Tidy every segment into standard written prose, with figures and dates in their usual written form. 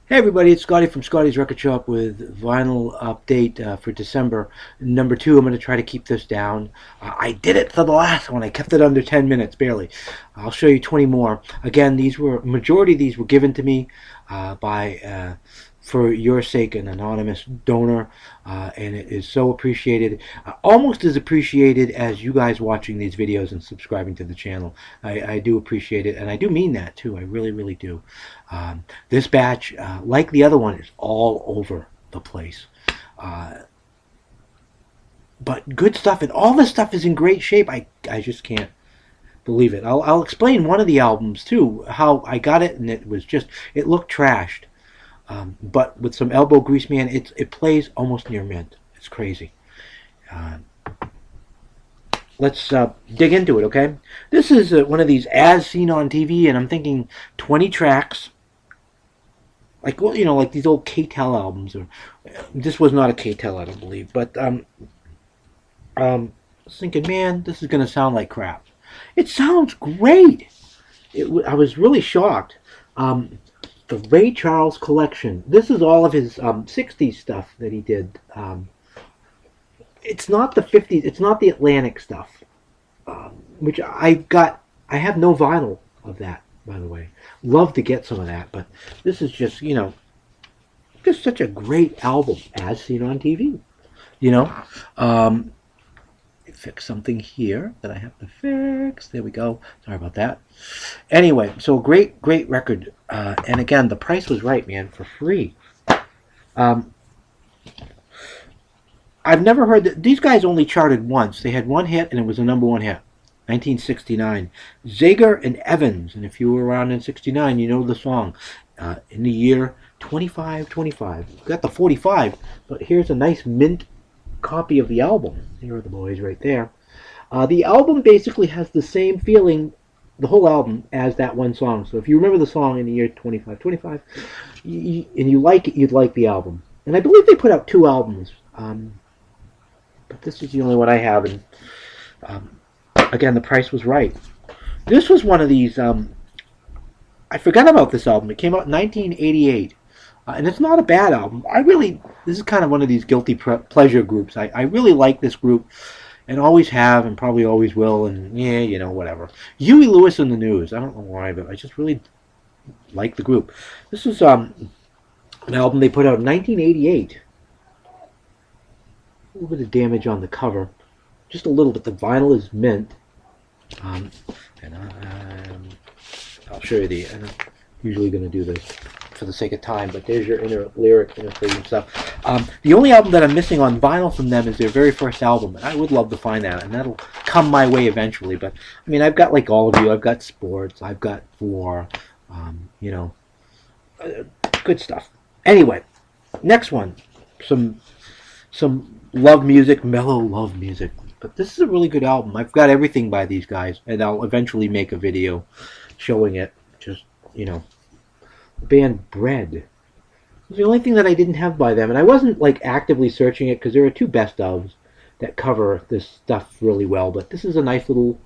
Hey everybody, it's Scotty from Scotty's Record Shop with vinyl update for December number 2. I'm going to try to keep this down. I did it for the last one. I kept it under 10 minutes, barely. I'll show you 20 more. Again, majority of these were given to me by for your sake, an anonymous donor, and it is so appreciated, almost as appreciated as you guys watching these videos and subscribing to the channel. I do appreciate it, and I do mean that too. I really, really do. This batch, like the other one, is all over the place. But good stuff, and all this stuff is in great shape. I just can't believe it. I'll explain one of the albums too, how I got it, and it looked trashed. But with some elbow grease, man, it plays almost near mint. It's crazy. Let's dig into it, okay? This is one of these as seen on TV, and I'm thinking 20 tracks, like, well, like these old K-Tel albums. Or this was not a K-Tel, I don't believe, but I was thinking, man, this is gonna sound like crap. It sounds great. I was really shocked. The Ray Charles collection. This is all of his 60s stuff that he did. It's not the 50s. It's not the Atlantic stuff, which I have no vinyl of that, by the way. Love to get some of that, but this is just, just such a great album as seen on TV. Fix something here that I have to fix. There we go. Sorry about that. Anyway, so great record. And again, the price was right, man, for free. I've never heard that. These guys only charted once. They had one hit, and it was a #1 hit. 1969. Zager and Evans. And if you were around in 69, you know the song. In the year 2525. We've got the 45, but here's a nice mint copy of the album. Here are the boys right there. The album basically has the same feeling, the whole album, as that one song. So if you remember the song in the year 2525 and you like it, you'd like the album. And I believe they put out 2 albums, but this is the only one I have. And again, the price was right. This was one of these. I forgot about this album. It came out in 1988. And it's not a bad album. This is kind of one of these guilty pleasure groups. I really like this group, and always have, and probably always will, and yeah, whatever. Huey Lewis and the News. I don't know why, but I just really like the group. This is an album they put out in 1988. A little bit of damage on the cover. Just a little bit. The vinyl is mint. And I'll show you the... I'm usually going to do this for the sake of time, but there's your inner phrase stuff. The only album that I'm missing on vinyl from them is their very first album, and I would love to find that, and that'll come my way eventually. But I mean, I've got, like all of you, I've got Sports, I've got Four, good stuff. Anyway, next one, some love music, mellow love music. But this is a really good album. I've got everything by these guys, and I'll eventually make a video showing it. Just the band Bread. It was the only thing that I didn't have by them, and I wasn't like actively searching it because there are 2 best ofs that cover this stuff really well. But this is a nice little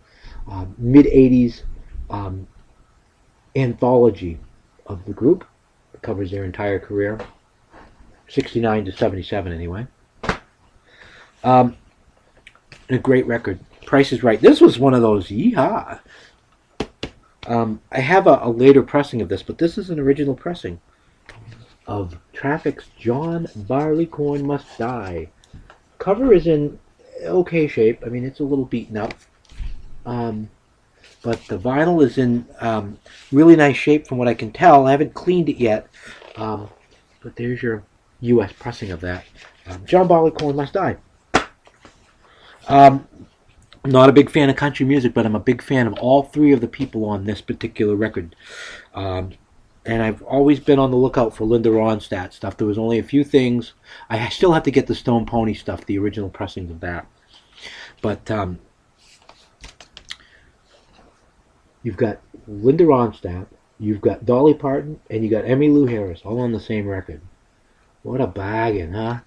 mid-80s anthology of the group. It covers their entire career, 69 to 77 anyway. And a great record. Price is Right. This was one of those yeehaw. I have a later pressing of this, but this is an original pressing of Traffic's John Barleycorn Must Die. Cover is in okay shape. I mean, it's a little beaten up. But the vinyl is in really nice shape from what I can tell. I haven't cleaned it yet. But there's your U.S. pressing of that. John Barleycorn Must Die. I'm not a big fan of country music, but I'm a big fan of all 3 of the people on this particular record. And I've always been on the lookout for Linda Ronstadt stuff. There was only a few things. I still have to get the Stone Pony stuff, the original pressings of that. But you've got Linda Ronstadt, you've got Dolly Parton, and you got Emmylou Harris, all on the same record. What a bargain, huh?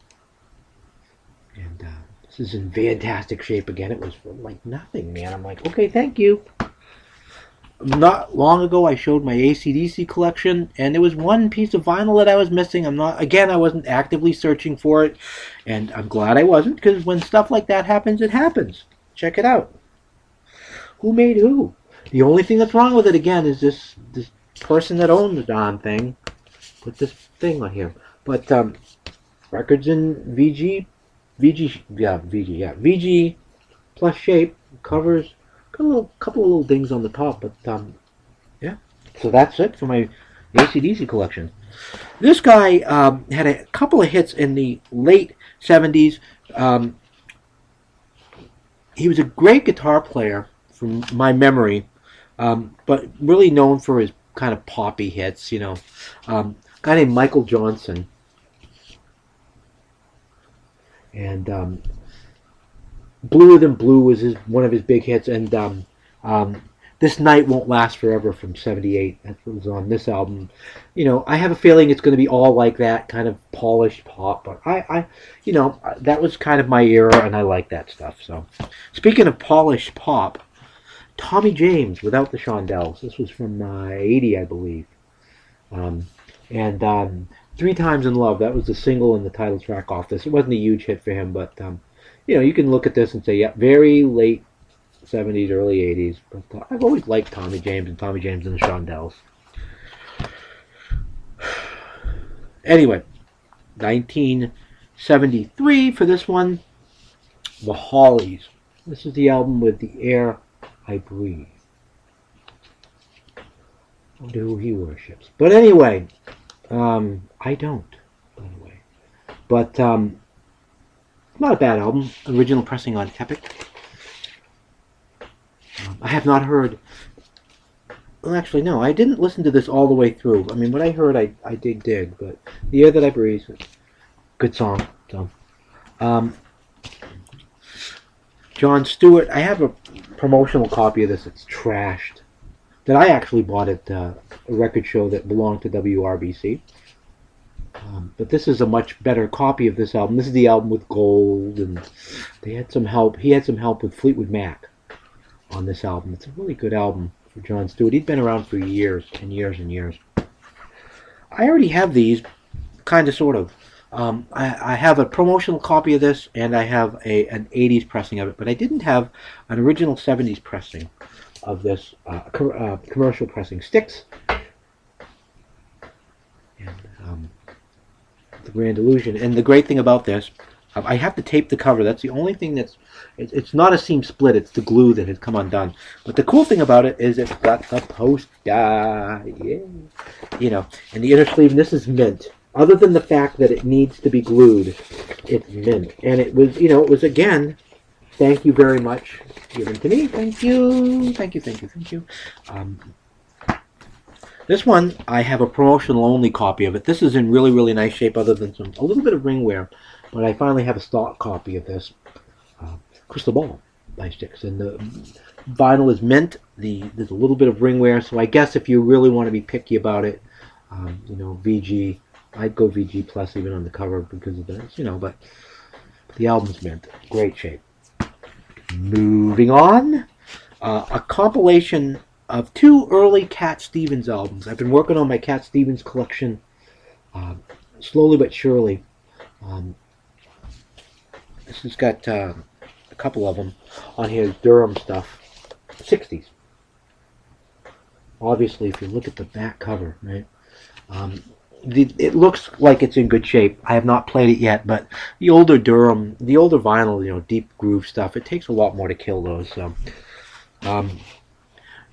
And this is in fantastic shape again. It was like nothing, man. I'm like, okay, thank you. not long ago I showed my ACDC collection, and there was one piece of vinyl that I was missing. I wasn't actively searching for it, and I'm glad I wasn't, because when stuff like that happens, it happens. Check it out. Who made who? The only thing that's wrong with it, again, is this person that owned the darn thing put this thing on here. But records in VG plus shape, covers, got a couple of little things on the top, but yeah. So that's it for my ACDC collection. This guy had a couple of hits in the late 70s. He was a great guitar player, from my memory, but really known for his kind of poppy hits, a guy named Michael Johnson. And Bluer Than Blue was one of his big hits, and This Night Won't Last Forever from '78. That was on this album. I have a feeling it's going to be all like that, kind of polished pop. But that was kind of my era, and I like that stuff. So, speaking of polished pop, Tommy James, Without the Shondells. This was from '80, I believe. And Three Times in Love. That was the single and the title track off this. It wasn't a huge hit for him, but you can look at this and say, yeah, very late '70s, early '80s. But I've always liked Tommy James and Tommy James and the Shondells. Anyway, 1973 for this one, the Hawleys. This is the album with The Air I Breathe. I wonder who he worships. But anyway, I don't, by the way. But not a bad album. Original pressing on Epic. I have not heard... Well, actually, no. I didn't listen to this all the way through. I mean, what I heard, I did dig. But The Air That I Breathe, good song. So, Jon Stewart. I have a promotional copy of this. It's trashed. That I actually bought at a record show that belonged to WRBC. But this is a much better copy of this album. This is the album with Gold, and they had some help. He had some help with Fleetwood Mac on this album. It's a really good album for Jon Stewart. He'd been around for years and years and years. I already have these, kind of, sort of. I have a promotional copy of this, and I have an 80s pressing of it, but I didn't have an original 70s pressing of this commercial pressing. Sticks. And The Grand Illusion. And the great thing about this, I have to tape the cover. That's the only thing that's... It's not a seam split. It's the glue that has come undone. But the cool thing about it is it's got the poster. Yeah. And the inner sleeve, and this is mint. Other than the fact that it needs to be glued, it's mint. And it was, it was, again, thank you very much, given to me. Thank you. Thank you, thank you, thank you. This one, I have a promotional only copy of it. This is in really, really nice shape, other than a little bit of ring wear. But I finally have a stock copy of this. Crystal Ball by Sticks. And the vinyl is mint. There's a little bit of ring wear. So I guess if you really want to be picky about it, VG, I'd go VG plus even on the cover because of this, but the album's mint. Great shape. Moving on. A compilation of 2 early Cat Stevens albums. I've been working on my Cat Stevens collection slowly but surely. This has got a couple of them on here, Durham stuff. 60s. Obviously, if you look at the back cover, right? It looks like it's in good shape. I have not played it yet, but the older Durham, the older vinyl, deep groove stuff, it takes a lot more to kill those. So,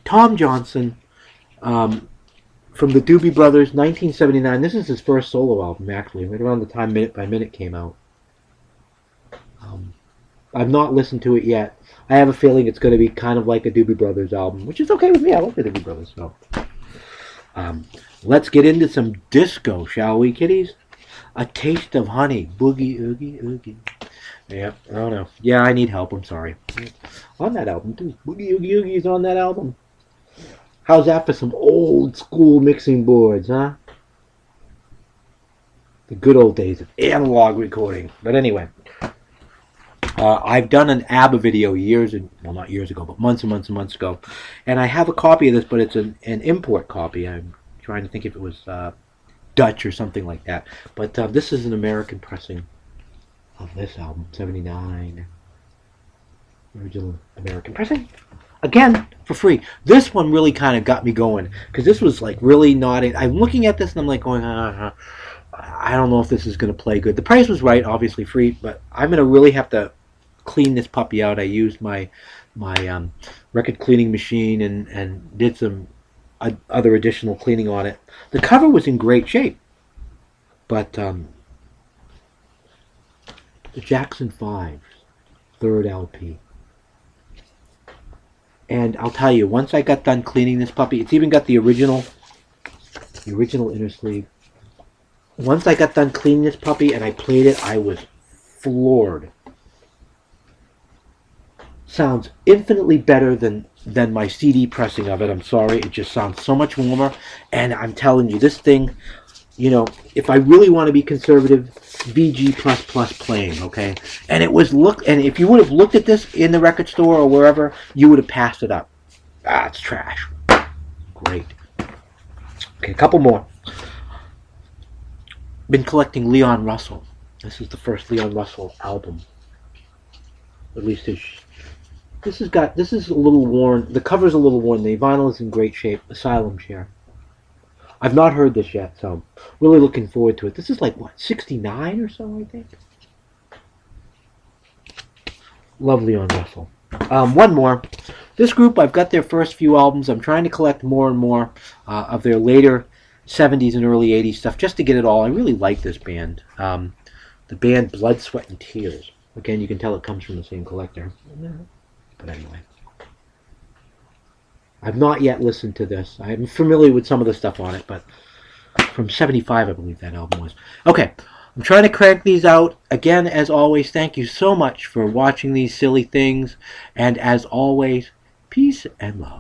Tom Johnson, from the Doobie Brothers, 1979. This is his first solo album, actually, right around the time Minute by Minute came out. I've not listened to it yet. I have a feeling it's going to be kind of like a Doobie Brothers album, which is okay with me. I like the Doobie Brothers. So, let's get into some disco, shall we, kiddies? A Taste of Honey. Boogie, oogie, oogie. Yeah, I don't know. Yeah, I need help. I'm sorry. On that album, too. Boogie, oogie, oogie's on that album. How's that for some old school mixing boards, huh? The good old days of analog recording. But anyway, I've done an ABBA video not years ago, but months and months and months ago. And I have a copy of this, but it's an import copy. I'm trying to think if it was Dutch or something like that. But this is an American pressing of this album, 79. Original American pressing. Again, for free. This one really kind of got me going, because this was like really not it. I'm looking at this and I'm like going, I don't know if this is going to play good. The price was right, obviously free, but I'm going to really have to clean this puppy out. I used my record cleaning machine and did some other additional cleaning on it. The cover was in great shape, but the Jackson 5, third LP. And I'll tell you, once I got done cleaning this puppy, it's even got the original inner sleeve. Once I got done cleaning this puppy and I played it, I was floored. Sounds infinitely better than my CD pressing of it. I'm sorry, it just sounds so much warmer. And I'm telling you, this thing, you know, if I really want to be conservative, VG++ playing, okay? And it was and if you would have looked at this in the record store or wherever, you would have passed it up. Ah, it's trash. Great. Okay, a couple more. Been collecting Leon Russell. This is the first Leon Russell album. At least this is a little worn. The cover's a little worn. The vinyl is in great shape. Asylum Chair. I've not heard this yet, so really looking forward to it. This is like, what, 69 or so, I think? Love Leon Russell. One more. This group, I've got their first few albums. I'm trying to collect more and more of their later 70s and early 80s stuff just to get it all. I really like this band. The band Blood, Sweat, and Tears. Again, you can tell it comes from the same collector. But anyway. I've not yet listened to this. I'm familiar with some of the stuff on it, but from 75, I believe that album was. Okay, I'm trying to crank these out. Again, as always, thank you so much for watching these silly things. And as always, peace and love.